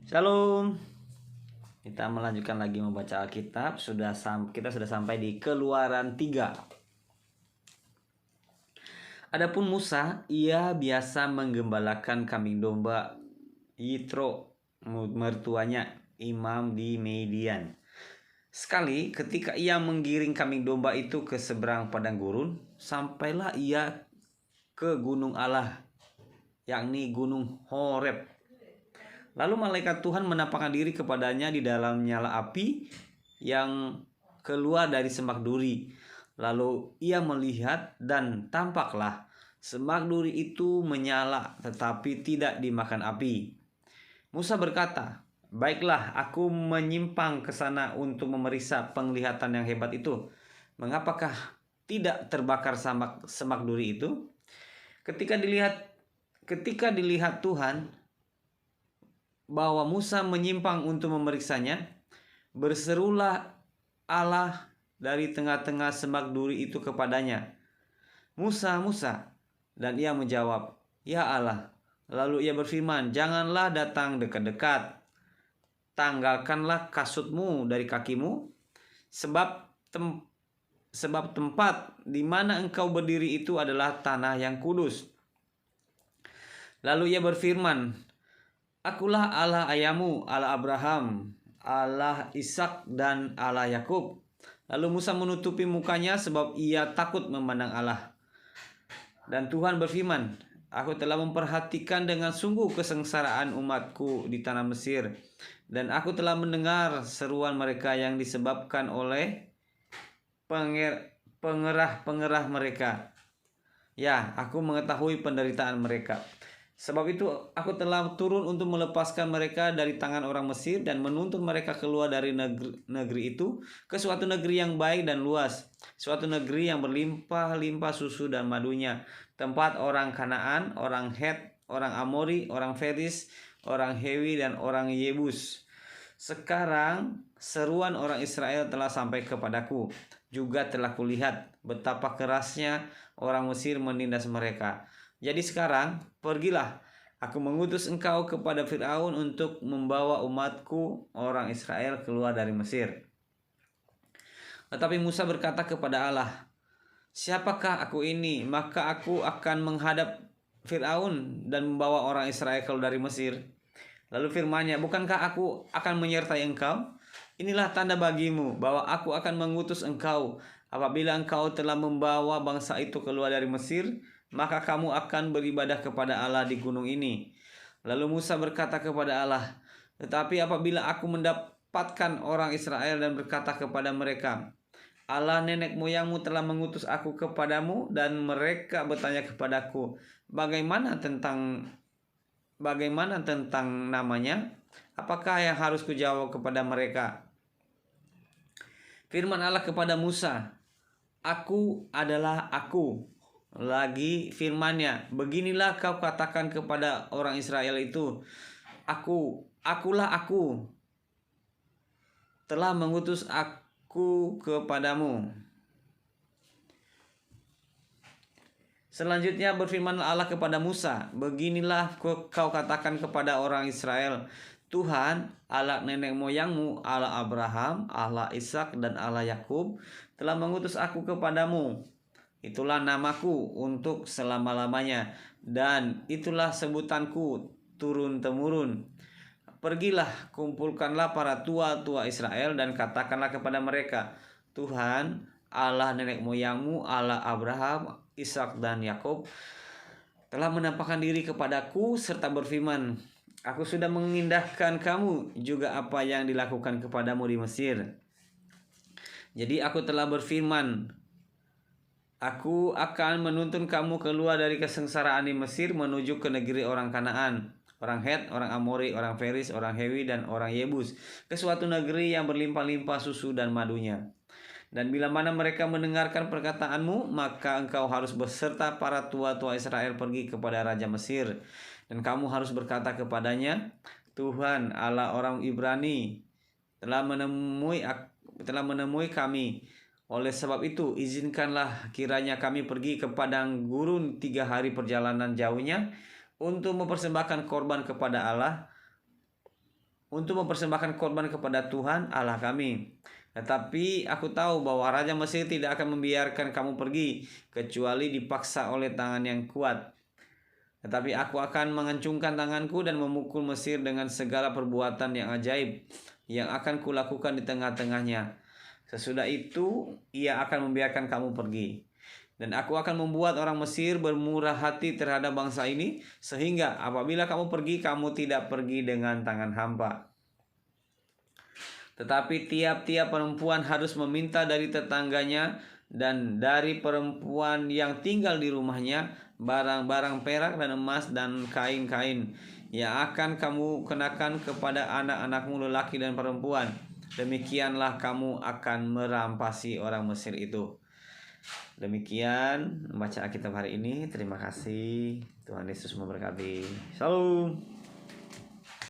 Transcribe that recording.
Shalom. Kita melanjutkan lagi membaca Alkitab. Kita sudah sampai di Keluaran 3. Adapun Musa, ia biasa menggembalakan kambing domba Yitro, mertuanya imam di Median. Sekali ketika ia menggiring kambing domba itu ke seberang padang gurun, sampailah ia ke gunung Allah, yakni gunung Horeb. Lalu malaikat Tuhan menampakkan diri kepadanya di dalam nyala api yang keluar dari semak duri. Lalu ia melihat dan tampaklah semak duri itu menyala tetapi tidak dimakan api. Musa berkata, "Baiklah, aku menyimpang ke sana untuk memeriksa penglihatan yang hebat itu. Mengapakah tidak terbakar semak duri itu?" Ketika dilihat Tuhan bahwa Musa menyimpang untuk memeriksanya, berserulah Allah dari tengah-tengah semak duri itu kepadanya, "Musa, Musa." Dan ia menjawab, "Ya Allah." Lalu ia berfirman, "Janganlah datang dekat-dekat. Tanggalkanlah kasutmu dari kakimu, sebab tempat di mana engkau berdiri itu adalah tanah yang kudus." Lalu ia berfirman, "Akulah Allah ayahmu, Allah Abraham, Allah Ishak dan Allah Yakub." Lalu Musa menutupi mukanya sebab ia takut memandang Allah. Dan Tuhan berfirman, "Aku telah memperhatikan dengan sungguh kesengsaraan umatku di tanah Mesir, dan aku telah mendengar seruan mereka yang disebabkan oleh pengerah-pengerah mereka. Ya, aku mengetahui penderitaan mereka. Sebab itu aku telah turun untuk melepaskan mereka dari tangan orang Mesir dan menuntun mereka keluar dari negeri itu ke suatu negeri yang baik dan luas, suatu negeri yang berlimpah-limpah susu dan madunya, tempat orang Kanaan, orang Het, orang Amori, orang Feris, orang Hewi dan orang Yebus. Sekarang seruan orang Israel telah sampai kepadaku, juga telah kulihat betapa kerasnya orang Mesir menindas mereka. Jadi sekarang pergilah, aku mengutus engkau kepada Firaun untuk membawa umatku orang Israel keluar dari Mesir." Tetapi Musa berkata kepada Allah, "Siapakah aku ini? Maka aku akan menghadap Firaun dan membawa orang Israel keluar dari Mesir." Lalu firman-Nya, "Bukankah aku akan menyertai engkau? Inilah tanda bagimu bahwa aku akan mengutus engkau. Apabila engkau telah membawa bangsa itu keluar dari Mesir, maka kamu akan beribadah kepada Allah di gunung ini." Lalu Musa berkata kepada Allah, "Tetapi apabila aku mendapatkan orang Israel dan berkata kepada mereka, 'Allah nenek moyangmu telah mengutus aku kepadamu,' dan mereka bertanya kepadaku, 'Bagaimana tentang namanya?' Apakah yang harus kujawab kepada mereka?" Firman Allah kepada Musa, "Aku adalah Aku." Lagi firman-Nya, "Beginilah kau katakan kepada orang Israel itu, Akulah Aku, telah mengutus Aku kepadamu." Selanjutnya berfirman Allah kepada Musa, "Beginilah kau katakan kepada orang Israel, Tuhan, Allah nenek moyangmu, Allah Abraham, Allah Ishak dan Allah Yakub telah mengutus aku kepadamu. Itulah namaku untuk selama-lamanya, dan itulah sebutanku turun-temurun. Pergilah, kumpulkanlah para tua-tua Israel dan katakanlah kepada mereka, Tuhan, Allah nenek moyangmu, Allah Abraham, Ishak dan Yakub telah menampakkan diri kepadaku serta berfirman, Aku sudah mengindahkan kamu juga apa yang dilakukan kepadamu di Mesir. Jadi aku telah berfirman, Aku akan menuntun kamu keluar dari kesengsaraan di Mesir menuju ke negeri orang Kanaan, orang Het, orang Amori, orang Feris, orang Hewi, dan orang Yebus, ke suatu negeri yang berlimpah-limpah susu dan madunya. Dan bila mana mereka mendengarkan perkataanmu, maka engkau harus beserta para tua-tua Israel pergi kepada Raja Mesir. Dan kamu harus berkata kepadanya, Tuhan Allah orang Ibrani telah menemui kami. Oleh sebab itu, izinkanlah kiranya kami pergi ke padang gurun 3 hari perjalanan jauhnya untuk mempersembahkan korban kepada Allah. untuk mempersembahkan korban kepada Tuhan Allah kami. Tetapi aku tahu bahwa Raja Mesir tidak akan membiarkan kamu pergi, kecuali dipaksa oleh tangan yang kuat. Tetapi aku akan mengencungkan tanganku dan memukul Mesir dengan segala perbuatan yang ajaib yang akan kulakukan di tengah-tengahnya. Sesudah itu, ia akan membiarkan kamu pergi. Dan aku akan membuat orang Mesir bermurah hati terhadap bangsa ini, sehingga apabila kamu pergi, kamu tidak pergi dengan tangan hampa. Tetapi tiap-tiap perempuan harus meminta dari tetangganya dan dari perempuan yang tinggal di rumahnya barang-barang perak dan emas dan kain-kain yang akan kamu kenakan kepada anak-anakmu lelaki dan perempuan. Demikianlah kamu akan merampasi orang Mesir itu. Demikian membaca Alkitab hari ini. Terima kasih. Tuhan Yesus memberkati. Shalom.